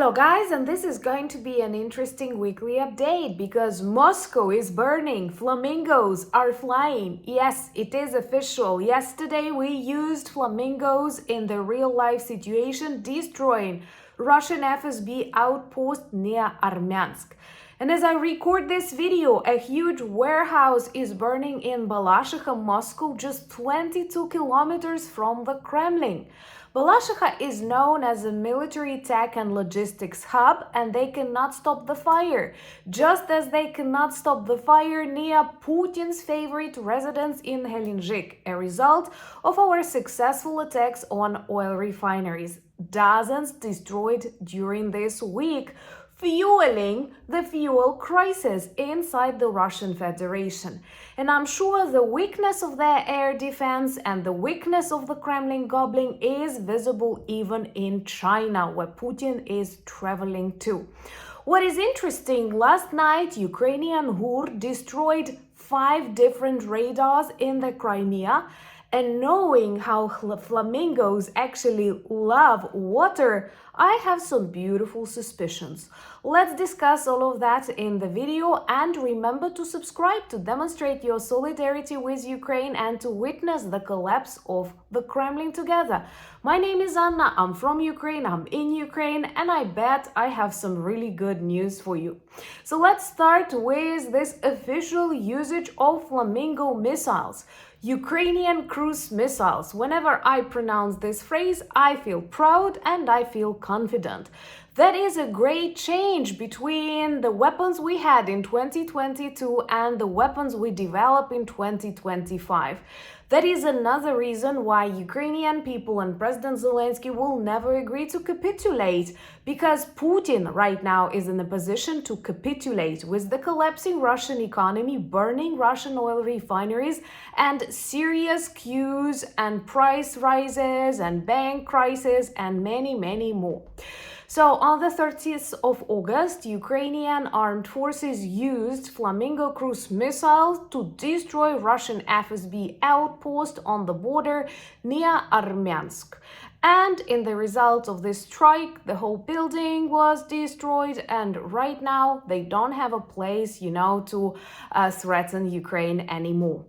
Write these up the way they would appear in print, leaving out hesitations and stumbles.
Hello guys, and this is going to be an interesting weekly update because Moscow is burning, flamingos are flying. Yes, it is official. Yesterday we used flamingos in the real-life situation, destroying Russian FSB outpost near Armyansk. And as I record this video, a huge warehouse is burning in Balashikha, Moscow, just 22 kilometers from the Kremlin. Balashikha is known as a military tech and logistics hub, and they cannot stop the fire, just as they cannot stop the fire near Putin's favorite residence in Balshikha, a result of our successful attacks on oil refineries. Dozens destroyed during this week, fueling the fuel crisis inside the Russian Federation. And I'm sure the weakness of their air defense and the weakness of the Kremlin gobbling is visible even in China, where Putin is traveling to. What is interesting, last night Ukrainian HUR destroyed 5 different radars in the Crimea, and knowing how flamingos actually love water, I have some beautiful suspicions. Let's discuss all of that in the video, and remember to subscribe to demonstrate your solidarity with Ukraine and to witness the collapse of the Kremlin together. My name is Anna, I'm from Ukraine, I'm in Ukraine, and I bet I have some really good news for you. So let's start with this official usage of Flamingo missiles. Ukrainian cruise missiles. Whenever I pronounce this phrase, I feel proud and I feel confident. That is a great change between the weapons we had in 2022 and the weapons we develop in 2025. That is another reason why Ukrainian people and President Zelensky will never agree to capitulate, because Putin right now is in a position to capitulate with the collapsing Russian economy, burning Russian oil refineries, and serious queues and price rises and bank crisis and many more. So on the 30th of August, Ukrainian armed forces used Flamingo cruise missiles to destroy Russian FSB outpost on the border near Armyansk. And in the result of this strike, the whole building was destroyed, and right now they don't have a place, to threaten Ukraine anymore.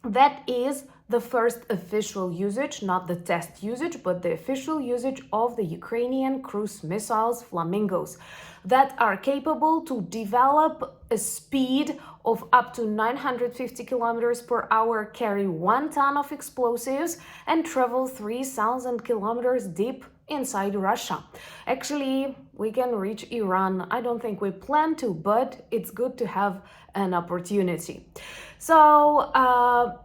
That is the first official usage, not the test usage, but the official usage of the Ukrainian cruise missiles Flamingos that are capable to develop a speed of up to 950 kilometers per hour, carry 1 ton of explosives, and travel 3,000 kilometers deep inside Russia. Actually, we can reach Iran. I don't think we plan to, but it's good to have an opportunity. So,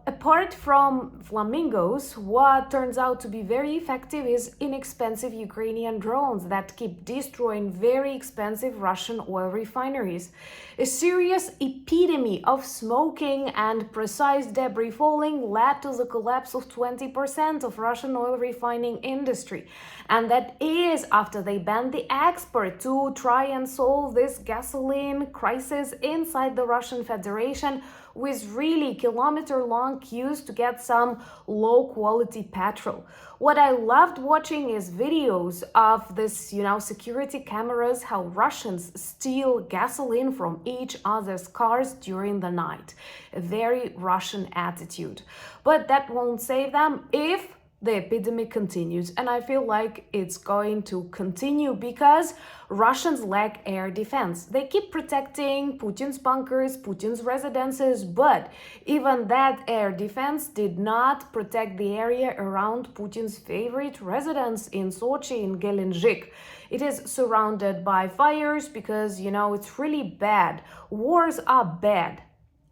apart from flamingos, what turns out to be very effective is inexpensive Ukrainian drones that keep destroying very expensive Russian oil refineries. A serious epidemic of smoking and precise debris falling led to the collapse of 20% of Russian oil refining industry. And that is after they banned the export to try and solve this gasoline crisis inside the Russian Federation, with really kilometer-long queues to get some low-quality petrol. What I loved watching is videos of this, security cameras, how Russians steal gasoline from each other's cars during the night. A very Russian attitude. But that won't save them if the epidemic continues, and I feel like it's going to continue because Russians lack air defense. They keep protecting Putin's bunkers, Putin's residences, but even that air defense did not protect the area around Putin's favorite residence in Sochi, in Balshikha. It is surrounded by fires because, it's really bad. Wars are bad.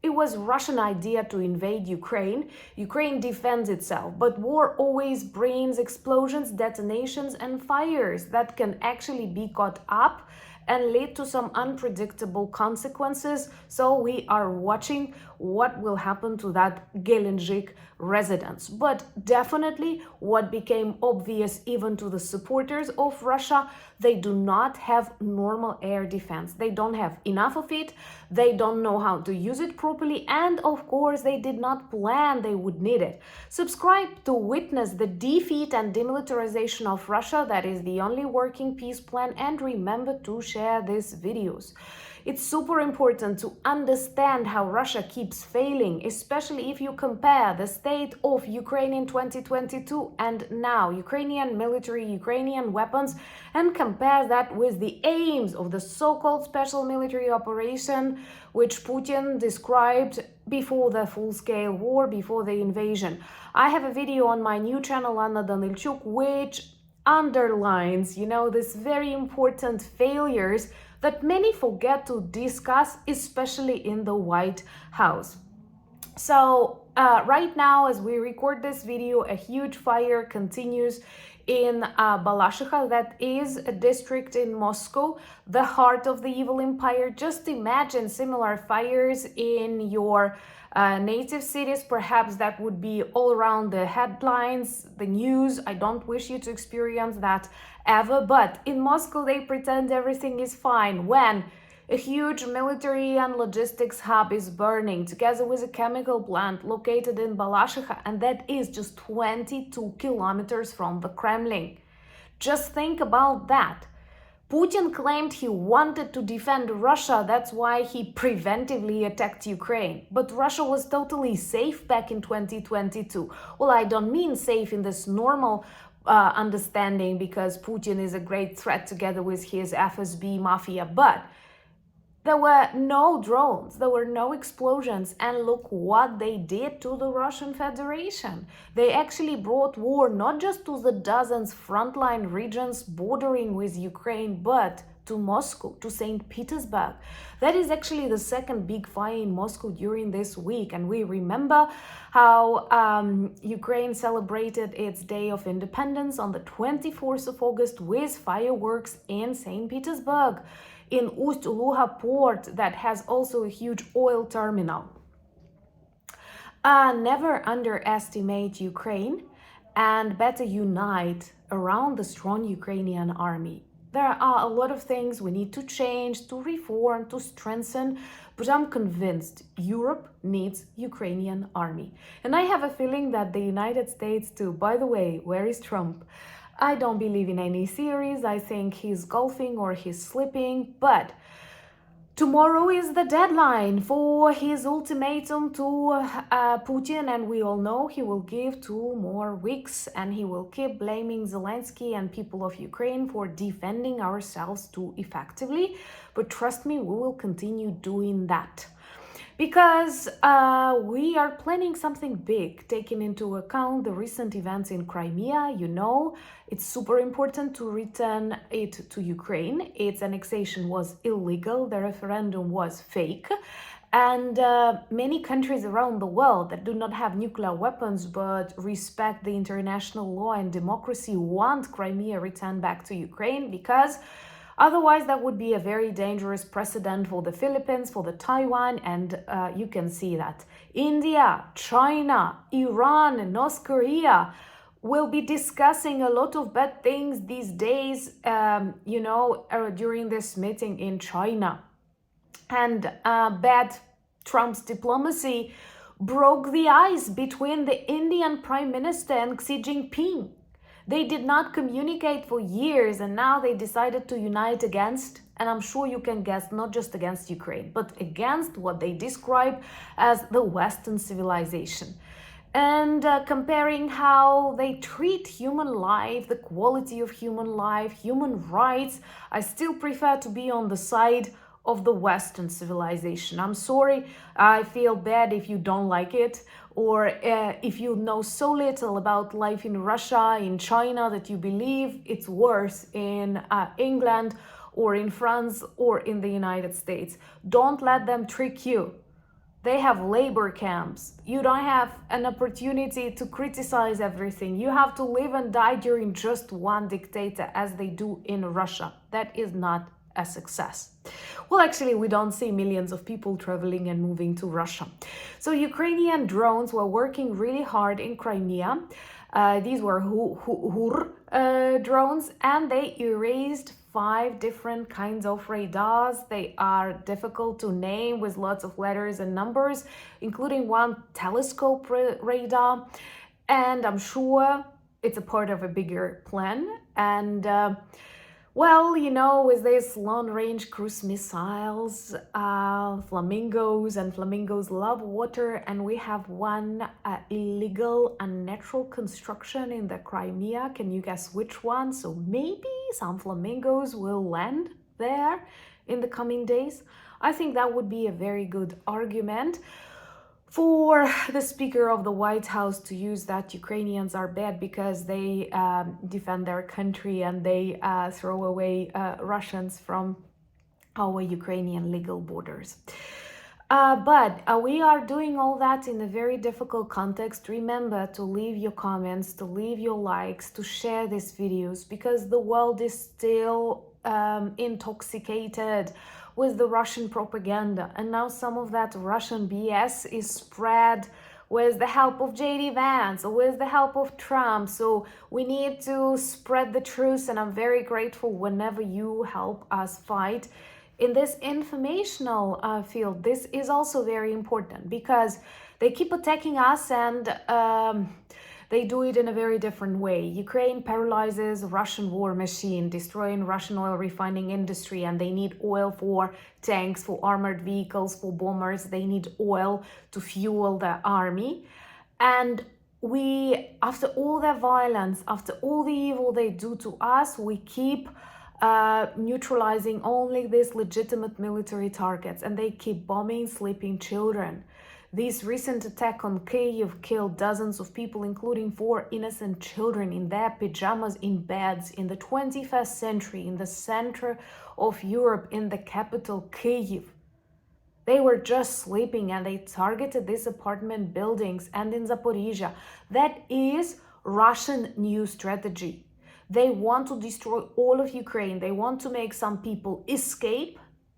It was Russian idea to invade Ukraine. Ukraine defends itself, but war always brings explosions, detonations, and fires that can actually be caught up and lead to some unpredictable consequences. So we are watching what will happen to that Gelendzhik residents. But definitely what became obvious even to the supporters of Russia, they do not have normal air defense. They don't have enough of it. They don't know how to use it properly. And of course, they did not plan they would need it. Subscribe to witness the defeat and demilitarization of Russia. That is the only working peace plan. And remember to share these videos. It's super important to understand how Russia keeps failing, especially if you compare the state of Ukraine in 2022 and now, Ukrainian military, Ukrainian weapons, and compare that with the aims of the so-called special military operation, which Putin described before the full-scale war, before the invasion. I have a video on my new channel, Anna Danilchuk, which underlines, these very important failures that many forget to discuss, especially in the White House. So right now, as we record this video, a huge fire continues in Balashikha, that is a district in Moscow, the heart of the evil empire. Just imagine similar fires in your native cities. Perhaps that would be all around the headlines, the news. I don't wish you to experience that ever, but in Moscow they pretend everything is fine when a huge military and logistics hub is burning together with a chemical plant located in Balashikha, and that is just 22 kilometers from the Kremlin. Just think about that. Putin claimed he wanted to defend Russia, that's why he preventively attacked Ukraine. But Russia was totally safe back in 2022. Well, I don't mean safe in this normal understanding, because Putin is a great threat together with his FSB mafia, but there were no drones, there were no explosions, and look what they did to the Russian Federation. They actually brought war not just to the dozens frontline regions bordering with Ukraine, but to Moscow, to St. Petersburg. That is actually the second big fire in Moscow during this week. And we remember how Ukraine celebrated its Day of Independence on the 24th of August with fireworks in St. Petersburg, in Ust-Luga port that has also a huge oil terminal. Never underestimate Ukraine, and better unite around the strong Ukrainian army. There are a lot of things we need to change, to reform, to strengthen, but I'm convinced Europe needs Ukrainian army. And I have a feeling that the United States too. By the way, where is Trump? I don't believe in any theories. I think he's golfing or he's sleeping, but tomorrow is the deadline for his ultimatum to Putin, and we all know he will give 2 more weeks, and he will keep blaming Zelensky and people of Ukraine for defending ourselves too effectively. But trust me, we will continue doing that. Because we are planning something big, taking into account the recent events in Crimea. It's super important to return it to Ukraine. Its annexation was illegal, the referendum was fake, and many countries around the world that do not have nuclear weapons but respect the international law and democracy want Crimea returned back to Ukraine, because otherwise, that would be a very dangerous precedent for the Philippines, for the Taiwan, and you can see that India, China, Iran, and North Korea will be discussing a lot of bad things these days, during this meeting in China. And bad Trump's diplomacy broke the ice between the Indian Prime Minister and Xi Jinping. They did not communicate for years, and now they decided to unite against, and I'm sure you can guess, not just against Ukraine, but against what they describe as the Western civilization. And comparing how they treat human life, the quality of human life, human rights, I still prefer to be on the side of the Western civilization. I'm sorry, I feel bad if you don't like it, or if you know so little about life in Russia, in China, that you believe it's worse in England or in France or in the United States. Don't let them trick you. They have labor camps. You don't have an opportunity to criticize everything. You have to live and die during just one dictator, as they do in Russia. That is not a success. Well, actually, we don't see millions of people traveling and moving to Russia. So Ukrainian drones were working really hard in Crimea. These were drones, and they erased 5 different kinds of radars. They are difficult to name with lots of letters and numbers, including one telescope radar. And I'm sure it's a part of a bigger plan. And well, you know, with these long-range cruise missiles, flamingos, and flamingos love water, and we have one illegal, unnatural construction in the Crimea. Can you guess which one? So maybe some flamingos will land there in the coming days. I think that would be a very good argument for the Speaker of the White House to use that Ukrainians are bad because they defend their country and they throw away Russians from our Ukrainian legal borders. But we are doing all that in a very difficult context. Remember to leave your comments, to leave your likes, to share these videos, because the world is still intoxicated with the Russian propaganda. And now some of that Russian BS is spread with the help of JD Vance, or with the help of Trump. So we need to spread the truth, and I'm very grateful whenever you help us fight in this informational field. This is also very important because they keep attacking us, and they do it in a very different way. Ukraine paralyzes Russian war machine, destroying Russian oil refining industry, and they need oil for tanks, for armored vehicles, for bombers. They need oil to fuel the army. And we, after all their violence, after all the evil they do to us, we keep neutralizing only these legitimate military targets, and they keep bombing sleeping children. This recent attack on Kyiv killed dozens of people, including 4 innocent children in their pajamas in beds in the 21st century, in the center of Europe, in the capital Kyiv. They were just sleeping, and they targeted these apartment buildings and in Zaporizhia. That is Russian new strategy. They want to destroy all of Ukraine. They want to make some people escape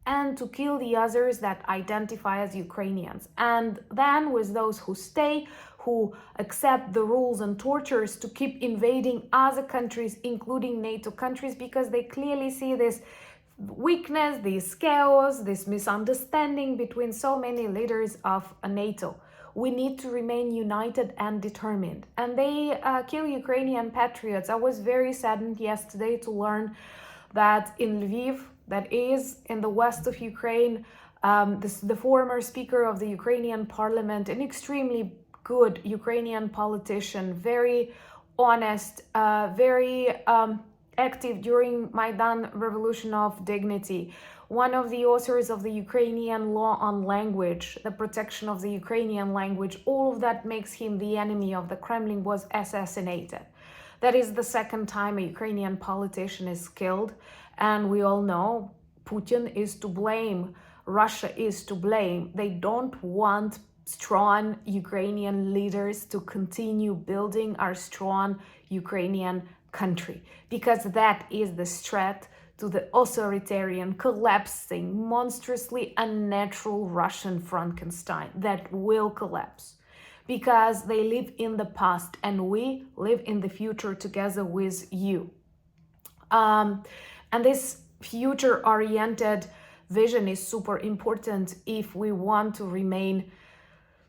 and to kill the others that identify as Ukrainians. And then with those who stay, who accept the rules and tortures, to keep invading other countries, including NATO countries, because they clearly see this weakness, this chaos, this misunderstanding between so many leaders of NATO. We need to remain united and determined. And they kill Ukrainian patriots. I was very saddened yesterday to learn that in Lviv, that is in the west of Ukraine, the former speaker of the Ukrainian parliament, an extremely good Ukrainian politician, very honest, very active during Maidan Revolution of Dignity, one of the authors of the Ukrainian law on language, the protection of the Ukrainian language, all of that makes him the enemy of the Kremlin, was assassinated. That is the second time a Ukrainian politician is killed. And we all know Putin is to blame. Russia is to blame. They don't want strong Ukrainian leaders to continue building our strong Ukrainian country, because that is the threat to the authoritarian, collapsing, monstrously unnatural Russian Frankenstein that will collapse, because they live in the past and we live in the future together with you. And this future-oriented vision is super important if we want to remain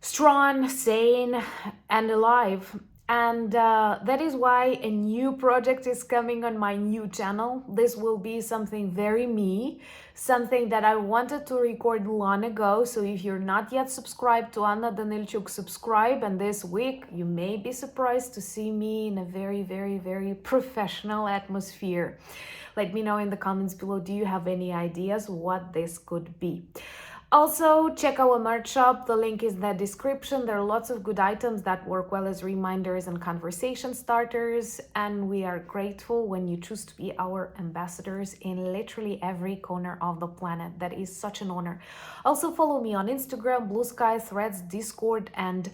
strong, sane, and alive. And that is why a new project is coming on my new channel. This will be something very me, something that I wanted to record long ago. So if you're not yet subscribed to Anna Danilchuk, subscribe. And this week, you may be surprised to see me in a very, very, very professional atmosphere. Let me know in the comments below, do you have any ideas what this could be? Also, check our merch shop. The link is in the description. There are lots of good items that work well as reminders and conversation starters. And we are grateful when you choose to be our ambassadors in literally every corner of the planet. That is such an honor. Also, follow me on Instagram, Blue Sky, Threads, Discord, and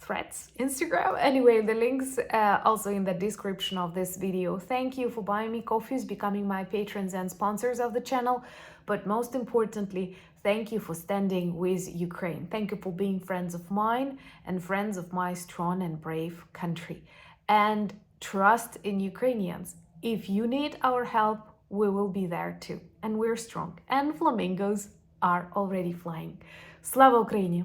Threads, Instagram. Anyway, the links also in the description of this video. Thank you for buying me coffees, becoming my patrons and sponsors of the channel. But most importantly, thank you for standing with Ukraine. Thank you for being friends of mine and friends of my strong and brave country. And trust in Ukrainians. If you need our help, we will be there too. And we're strong. And flamingos are already flying. Slava Ukraini!